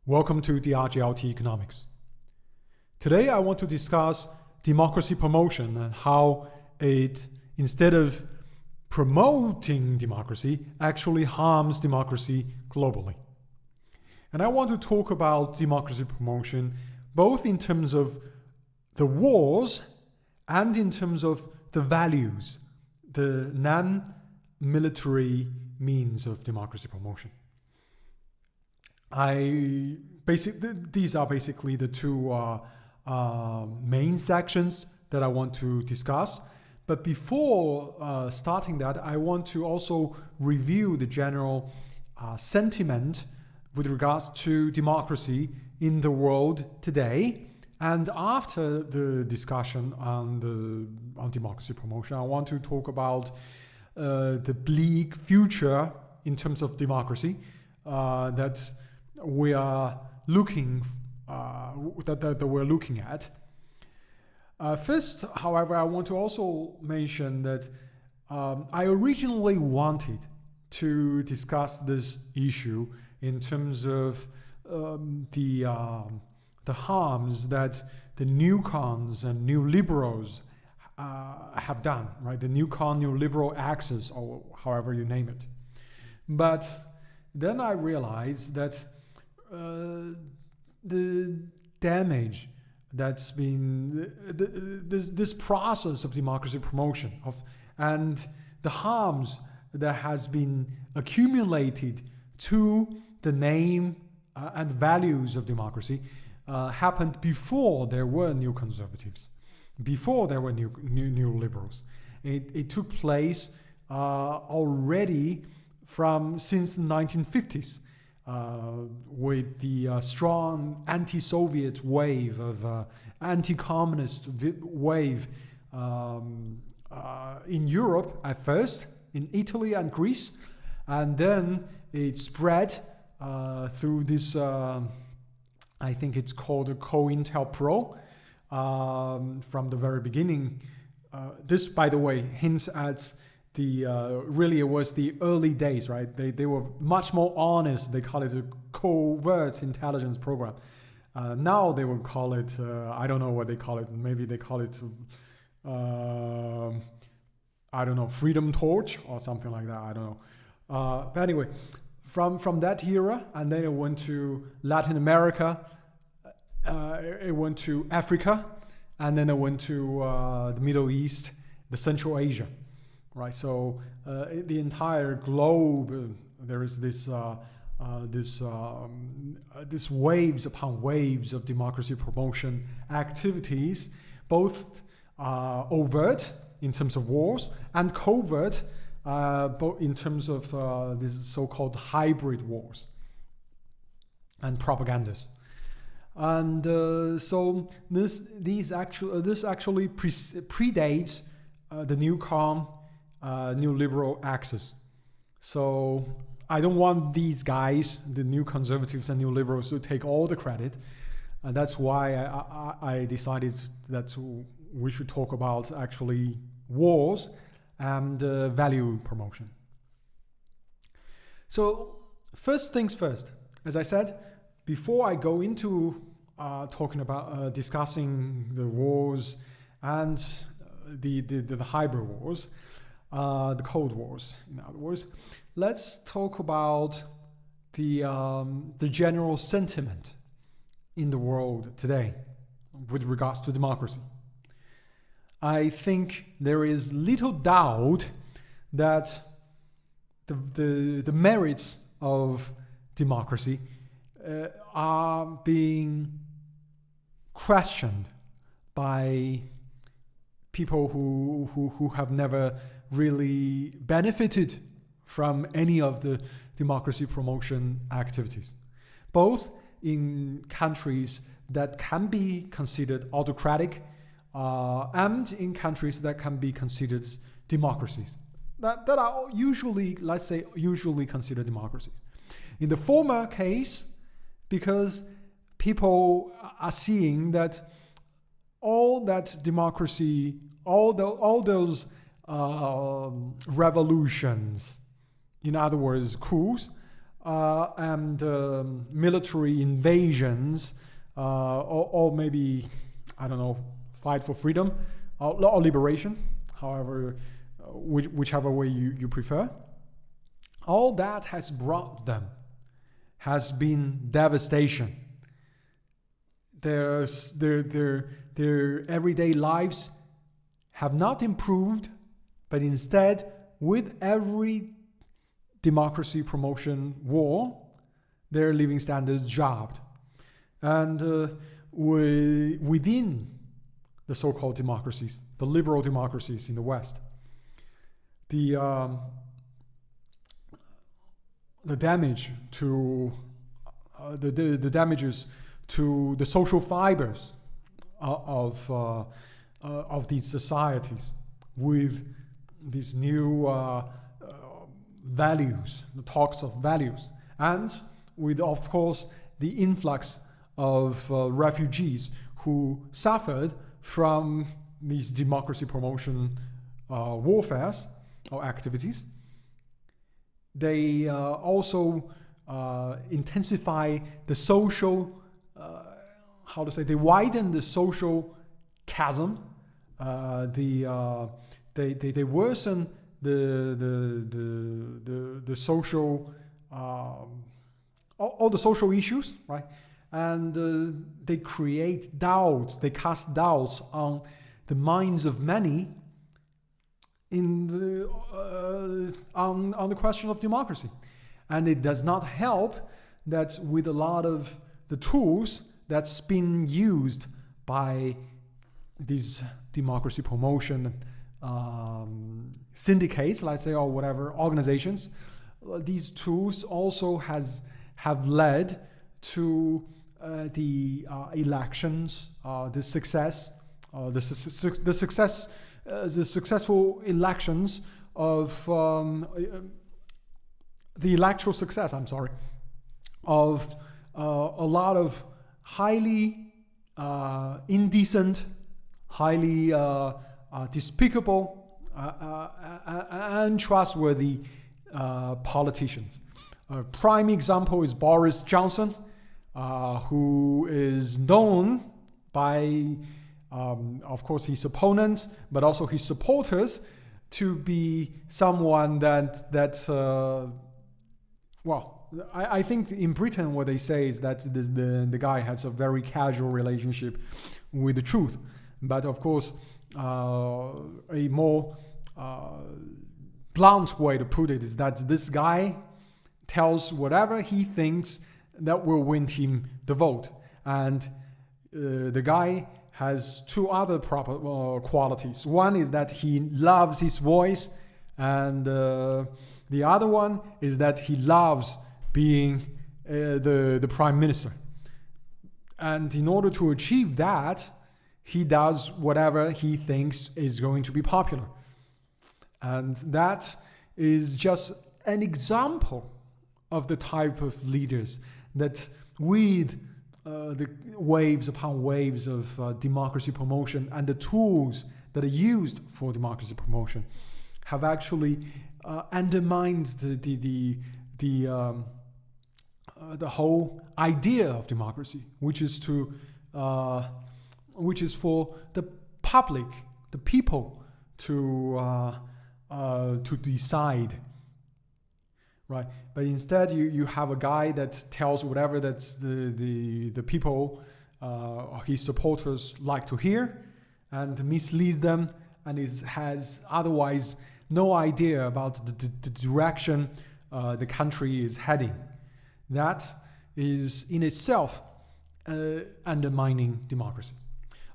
Welcome to the RGLT Economics. Today I want to discuss democracy promotion and how it, instead of promoting democracy, actually harms democracy globally. And I want to talk about democracy promotion both in terms of the wars and in terms of the values, the non-military means of democracy promotion. These are basically the two main sections that I want to discuss. But before starting that, I want to also review the general sentiment with regards to democracy in the world today. And after the discussion on democracy promotion, I want to talk about the bleak future in terms of democracy that we are looking that we're looking at. First, however, I want to also mention that I originally wanted to discuss this issue in terms of the harms that the neocons and neoliberals have done, right? The neocon-neoliberal axis, or however you name it. But then I realized that the damage that's been this process of democracy promotion and the harms that has been accumulated to the name and values of democracy happened before there were neoconservatives, before there were neoliberals. It took place already since the 1950s. With the strong anti-Soviet wave of anti-communist wave in Europe at first, in Italy and Greece, and then it spread through this, I think it's called a COINTELPRO from the very beginning. This, by the way, hints at really it was the early days, right? They were much more honest. They call it a covert intelligence program. Now they would call it, I don't know what they call it. Maybe they call it, I don't know, Freedom Torch or something like that. I don't know. But anyway, from that era, and then it went to Latin America, it went to Africa, and then it went to the Middle East, the Central Asia. Right, so the entire globe, there is this waves upon waves of democracy promotion activities, both overt in terms of wars and covert, both in terms of these so-called hybrid wars and propagandas. And so this actually predates the neoliberal axis. So I don't want these guys, the new conservatives and neoliberals, to take all the credit. And that's why I decided that we should talk about actually wars and value promotion. So first things first, as I said, before I go into talking about discussing the wars and the hybrid wars, the Cold Wars, in other words, let's talk about the general sentiment in the world today with regards to democracy. I think there is little doubt that the merits of democracy are being questioned by people who have never really benefited from any of the democracy promotion activities, both in countries that can be considered autocratic and in countries that can be considered democracies, that are usually, let's say, usually considered democracies. In the former case, because people are seeing that all that democracy, all those revolutions, in other words, coups, and military invasions, or maybe, I don't know, fight for freedom or liberation, however, whichever way you prefer. All that has brought them has been devastation. Their everyday lives have not improved, but instead, with every democracy promotion war, their living standards dropped. And within the so-called democracies, the liberal democracies in the West, the damage to the damages to the social fibers of these societies with these new values, the talks of values, and with, of course, the influx of refugees who suffered from these democracy promotion warfares or activities. They also intensify the social, they widen the social chasm. They worsen the social, all the social issues, right? And they create doubts. They cast doubts on the minds of many in on the question of democracy. And it does not help that with a lot of the tools that's been used by these democracy promotion syndicates, let's say, or whatever organizations, these tools also have led to the elections, the successful elections of the electoral success. Of a lot of highly indecent, highly despicable, untrustworthy politicians. A prime example is Boris Johnson, who is known by, of course, his opponents, but also his supporters, to be someone I think in Britain what they say is that the guy has a very casual relationship with the truth. But of course, a more blunt way to put it is that this guy tells whatever he thinks that will win him the vote. And the guy has two other proper qualities. One is that he loves his voice, and the other one is that he loves being the prime minister. And in order to achieve that, he does whatever he thinks is going to be popular. And that is just an example of the type of leaders that with the waves upon waves of democracy promotion and the tools that are used for democracy promotion have actually undermined the whole idea of democracy, which is for the public, the people, to decide, right? But instead, you have a guy that tells whatever that the people, his supporters, like to hear, and misleads them, and has otherwise no idea about the direction the country is heading. That is in itself undermining democracy.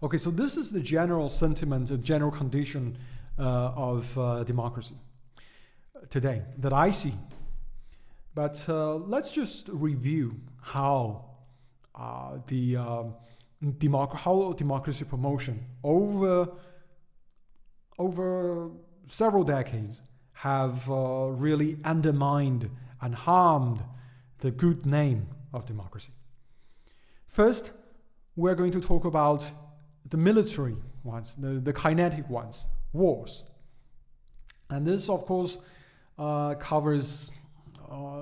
Okay, so this is the general sentiment, the general condition of democracy today that I see. But let's just review how democracy promotion over several decades have really undermined and harmed the good name of democracy. First, we're going to talk about the military ones, the kinetic ones, wars. And this, of course, covers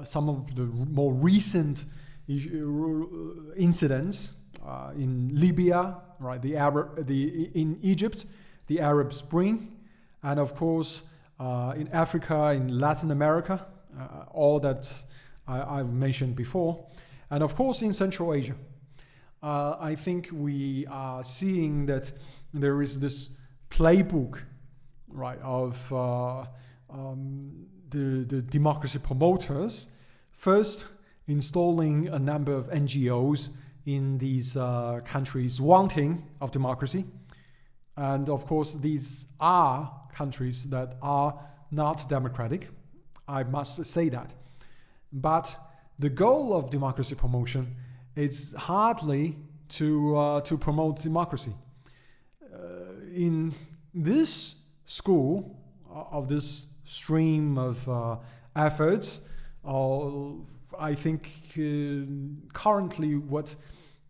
some of the more recent incidents in Libya, right? In Egypt, the Arab Spring, and of course in Africa, in Latin America, all that I've mentioned before, and of course in Central Asia. I think we are seeing that there is this playbook, right, of the democracy promoters, first installing a number of NGOs in these countries wanting of democracy. And of course, these are countries that are not democratic. I must say that. But the goal of democracy promotion is hardly to promote democracy. In this school of this stream of efforts, I think currently what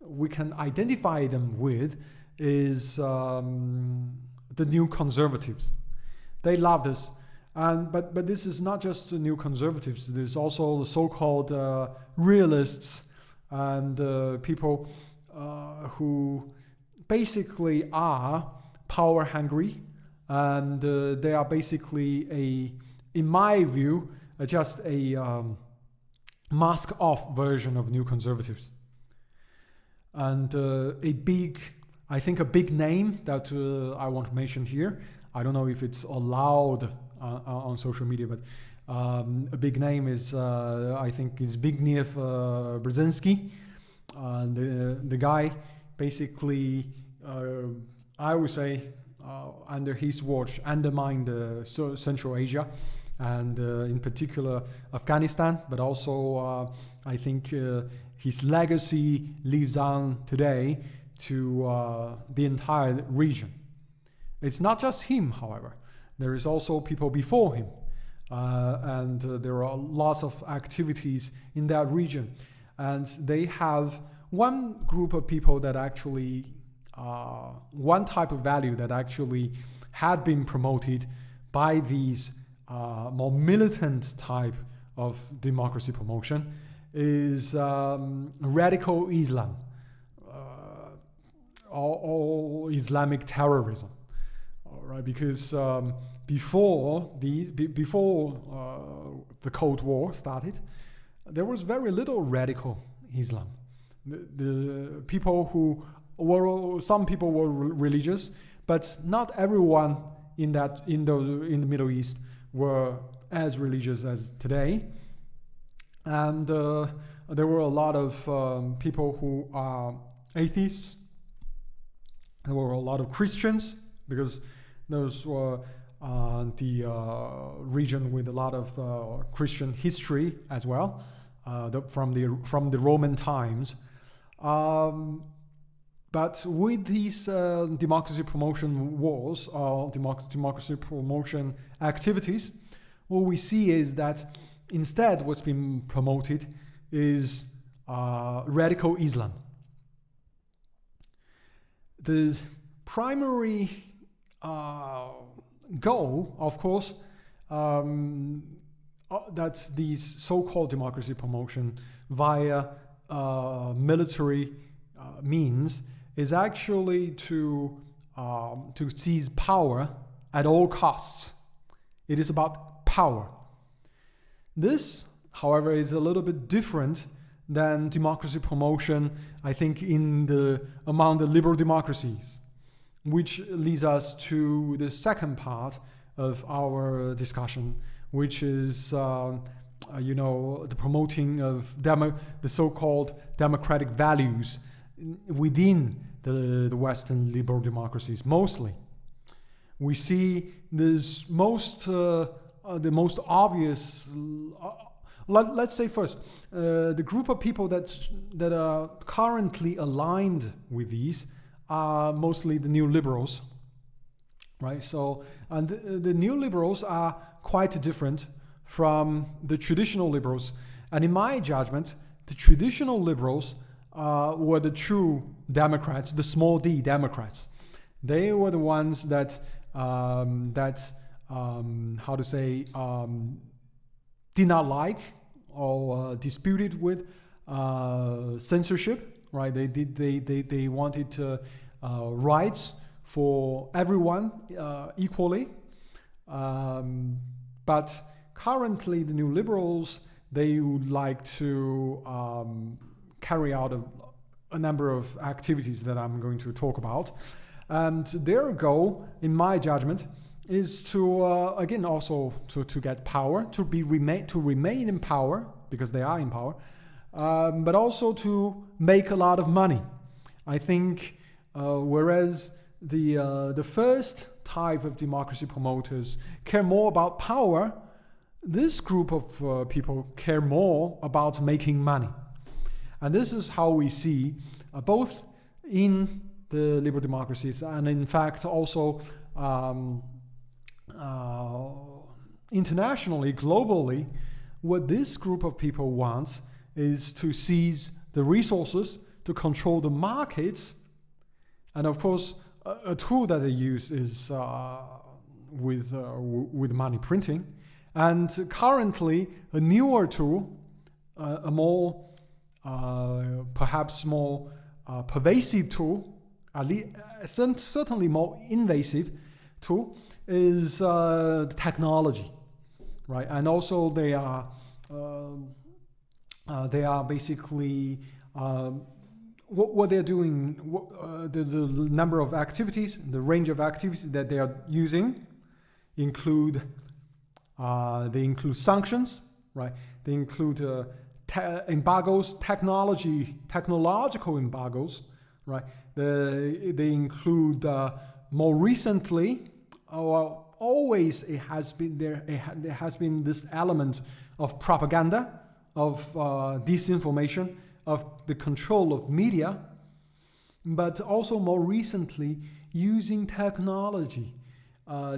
we can identify them with is the new conservatives. They love this. But this is not just the new conservatives. There's also the so-called realists and people who basically are power hungry, and they are basically in my view, just a mask-off version of new conservatives. And I think a big name that I want to mention here, I don't know if it's allowed on social media, but a big name is, I think, is Zbigniew Brzezinski. The guy basically, I would say, under his watch, undermined Central Asia, and in particular Afghanistan, but also I think his legacy lives on today to the entire region. It's not just him, however. There is also people before him, and there are lots of activities in that region. And they have one group of people that actually, one type of value that actually had been promoted by these more militant type of democracy promotion is radical Islam or Islamic terrorism. Right, because before the Cold War started, there was very little radical Islam. The people some people were religious, but not everyone in the Middle East were as religious as today. And there were a lot of people who are atheists. There were a lot of Christians, because those were the region with a lot of Christian history as well, from the Roman times. But with these democracy promotion wars or democracy promotion activities, what we see is that instead what's been promoted is radical Islam. The primary goal, of course, that these so-called democracy promotion via military means is actually to seize power at all costs. It is about power. This, however, is a little bit different than democracy promotion, I think, among the liberal democracies, which leads us to the second part of our discussion, which is the promoting of the so-called democratic values within the Western liberal democracies. Mostly, we see this the most obvious. Let's say first, the group of people that are currently aligned with these are mostly the neoliberals, right? So, and the neoliberals are quite different from the traditional liberals. And in my judgment, the traditional liberals were the true Democrats, the small d Democrats. They were the ones that did not like or disputed with censorship, right? They wanted rights for everyone equally, but currently the new liberals, they would like to carry out a number of activities that I'm going to talk about, and their goal, in my judgment, is to again also to get power, to remain in power because they are in power, but also to make a lot of money. I think whereas the first type of democracy promoters care more about power, this group of people care more about making money. And this is how we see both in the liberal democracies and in fact also internationally, globally, what this group of people wants is to seize the resources, to control the markets, and of course a tool that they use is with money printing. And currently, a newer tool, a more, perhaps more pervasive tool, at least certainly more invasive tool, is technology, right? And also they are basically what they're doing, the number of activities, the range of activities that they are using include sanctions, right? They include embargoes, technological embargoes, right? They include more recently, always it has been there. There has been this element of propaganda, of disinformation, of the control of media, but also more recently using technology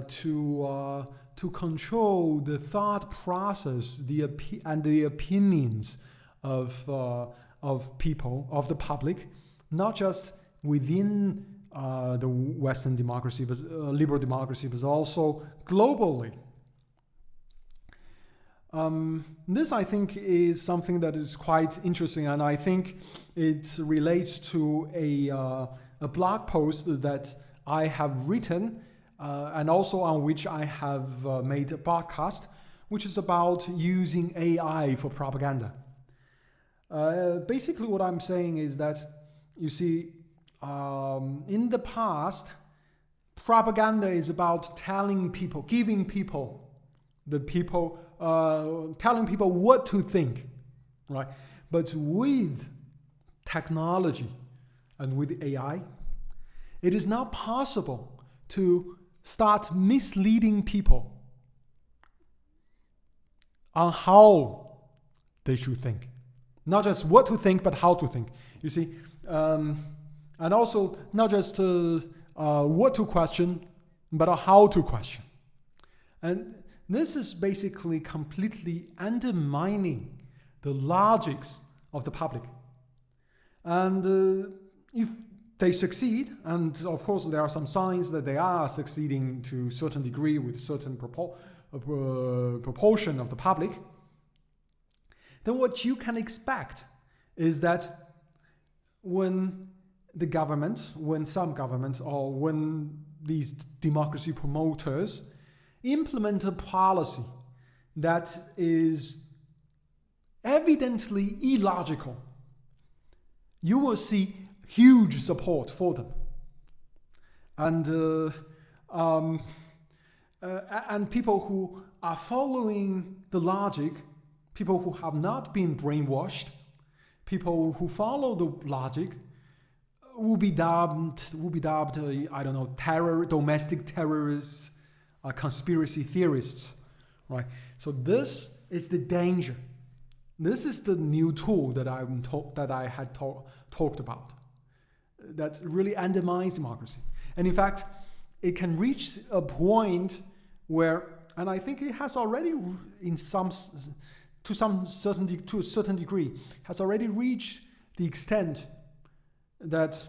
to control the thought process, and the opinions of people, of the public, not just within the Western democracy, but liberal democracy, but also globally. This, I think, is something that is quite interesting, and I think it relates to a blog post that I have written, and also on which I have made a podcast, which is about using AI for propaganda. Basically, what I'm saying is that, you see, in the past, propaganda is about telling people, telling people what to think, right? But with technology and with AI, it is now possible to start misleading people on how they should think. Not just what to think, but how to think. You see, and also not just what to question, but how to question. And this is basically completely undermining the logics of the public. And if they succeed, and of course there are some signs that they are succeeding to a certain degree with a certain proportion of the public, then what you can expect is that when some governments, or when these democracy promoters implement a policy that is evidently illogical, you will see huge support for them. And people who are following the logic, people who have not been brainwashed, people who follow the logic, will be dubbed, I don't know, domestic terrorists, conspiracy theorists, right? So this is the danger. This is the new tool that I had talked about, that really undermines democracy. And in fact, it can reach a point where, and I think it has already, to a certain degree, has already reached the extent that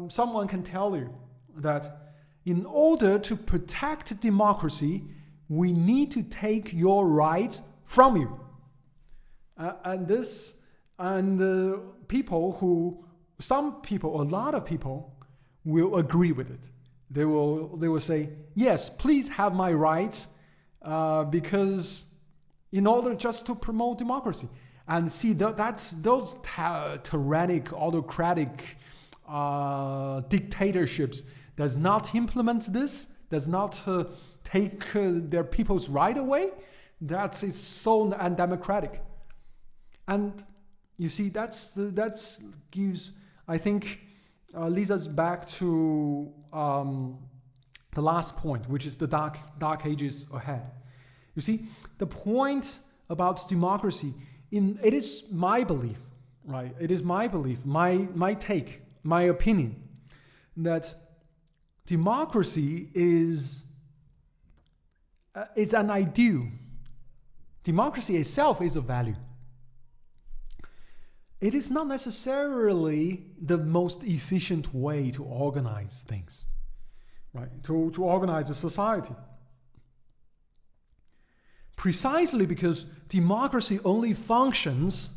someone can tell you that in order to protect democracy, we need to take your rights from you. Some people, a lot of people will agree with it. They will say, yes, please have my rights, because in order just to promote democracy. And see, that's those tyrannic, autocratic dictatorships does not implement this, does not take their people's right away. It's so undemocratic. And you see, that gives, I think, leads us back to the last point, which is the dark ages ahead. You see, the point about democracy, it is my belief, right? It is my belief, my take, my opinion, that democracy is an ideal. Democracy itself is a value. It is not necessarily the most efficient way to organize things, right? To organize a society. Precisely because democracy only functions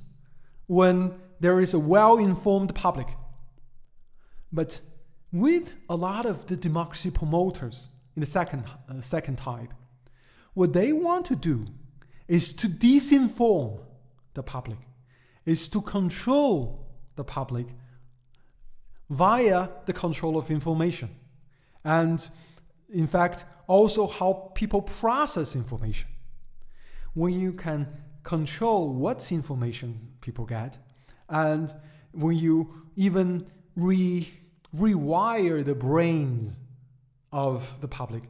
when there is a well-informed public. But with a lot of the democracy promoters in the second type, what they want to do is to disinform the public, is to control the public via the control of information. And in fact, also how people process information. When you can control what information people get, and when you even rewire the brains of the public,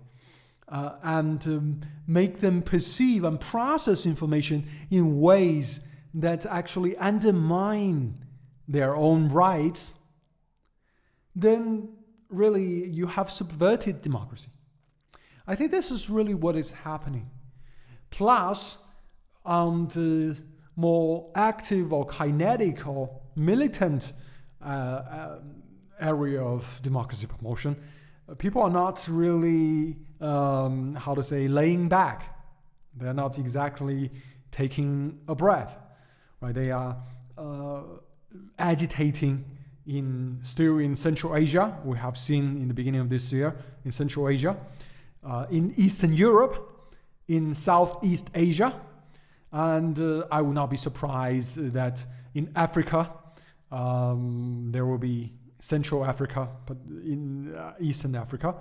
and make them perceive and process information in ways that actually undermine their own rights, then really you have subverted democracy. I think this is really what is happening. Plus, on the more active or kinetic or militant area of democracy promotion, people are not really, laying back. They're not exactly taking a breath, right? They are agitating still in Central Asia. We have seen in the beginning of this year in Central Asia, in Eastern Europe, in Southeast Asia, and I would not be surprised that in Africa, there will be Central Africa, but in Eastern Africa,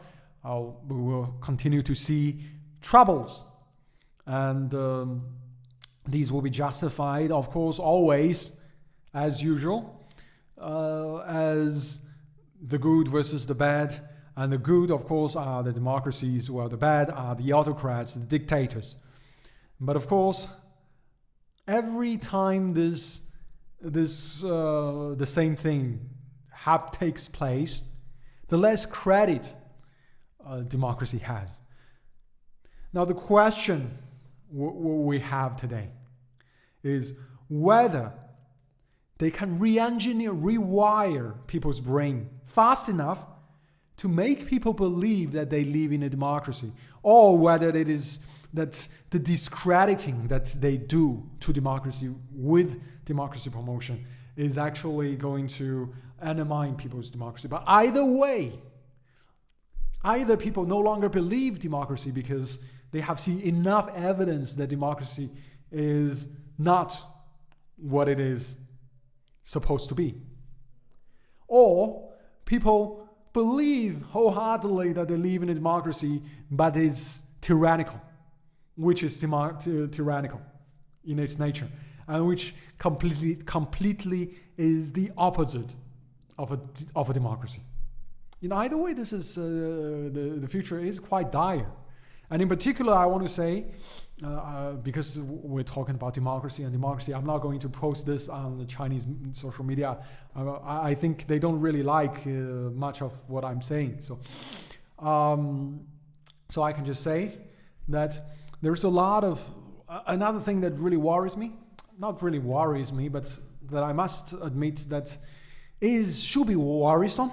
we will continue to see troubles. And these will be justified, of course, always, as usual, as the good versus the bad. And the good, of course, are the democracies, while the bad are the autocrats, the dictators. But of course, every time the same thing takes place, the less credit democracy has. Now, the question we have today is whether they can re-engineer, rewire people's brain fast enough to make people believe that they live in a democracy, or whether it is that the discrediting that they do to democracy with democracy promotion is actually going to undermine people's democracy. But either way, either people no longer believe democracy because they have seen enough evidence that democracy is not what it is supposed to be, or people believe wholeheartedly that they live in a democracy, but is tyrannical, which is tyrannical in its nature, and which completely is the opposite of a democracy. In either way, this is the future is quite dire. And in particular, I want to say, because we're talking about democracy, I'm not going to post this on the Chinese social media. I think they don't really like much of what I'm saying. So I can just say that there's a lot of, another thing that really worries me, not really worries me, but that I must admit that should be worrisome,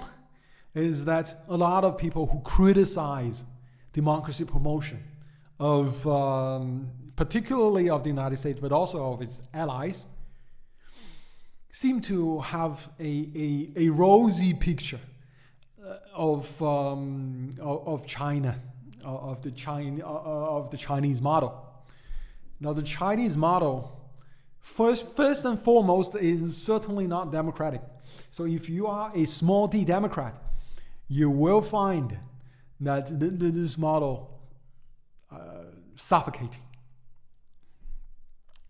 is that a lot of people who criticize democracy promotion of particularly of the United States, but also of its allies, seem to have a rosy picture of China, of the Chinese model. Now, the Chinese model, first and foremost, is certainly not democratic. So if you are a small d Democrat, you will find that this model suffocating.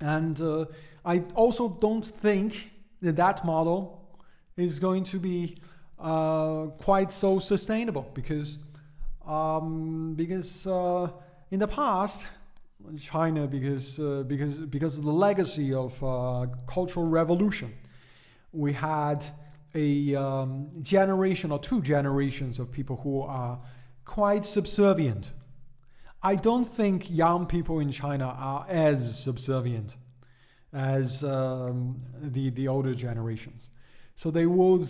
And I also don't think that model is going to be quite so sustainable because in the past, China, because of the legacy of Cultural Revolution, we had a generation or two generations of people who are quite subservient. I don't think young people in China are as subservient as the older generations. So they would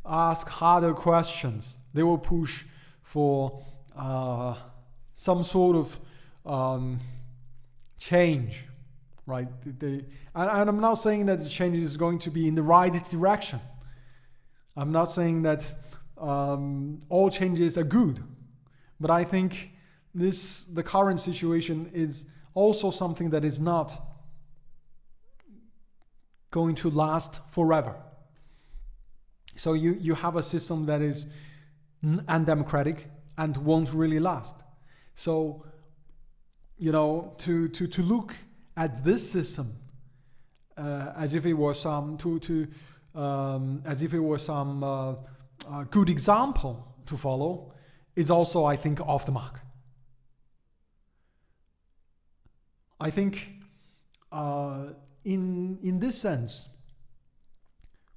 ask harder questions. They will push for some sort of change, right? And I'm not saying that the change is going to be in the right direction. I'm not saying that all changes are good, but I think the current situation is also something that is not going to last forever. So you have a system that is undemocratic and won't really last. So, to look at this system as if it was some good example to follow is also, I think, off the mark. I think in this sense,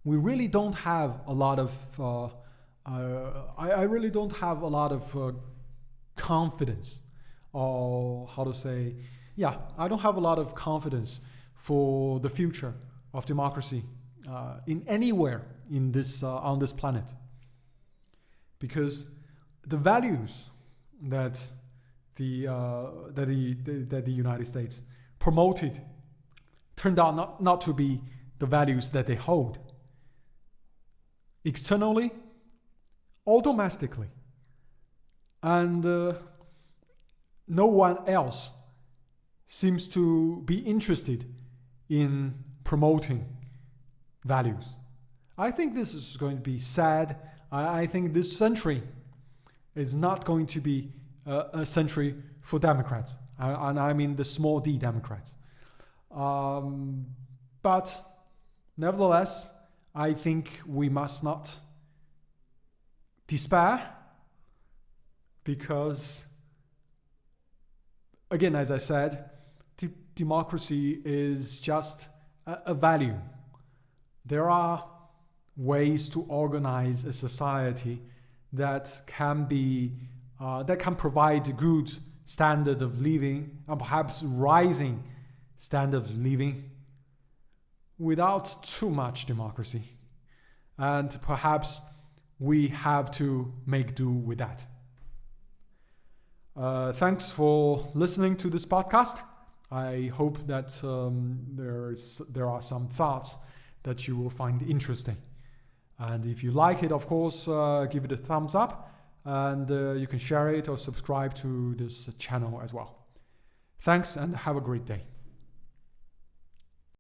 we really don't have a lot of I really don't have a lot of confidence, or how to say, I don't have a lot of confidence for the future of democracy in anywhere in this on this planet, because the values that the United States promoted turned out not to be the values that they hold externally or domestically, and no one else seems to be interested in promoting values. I think this is going to be sad. I think this century is not going to be a century for Democrats, and I mean the small d Democrats. But nevertheless, I think we must not despair, because, again, as I said, democracy is just a value. There are ways to organize a society that can provide a good standard of living, and perhaps rising standard of living, without too much democracy. And perhaps we have to make do with that. Thanks for listening to this podcast. I hope that there are some thoughts that you will find interesting. And if you like it, of course, give it a thumbs up, and you can share it or subscribe to this channel as well. Thanks, and have a great day.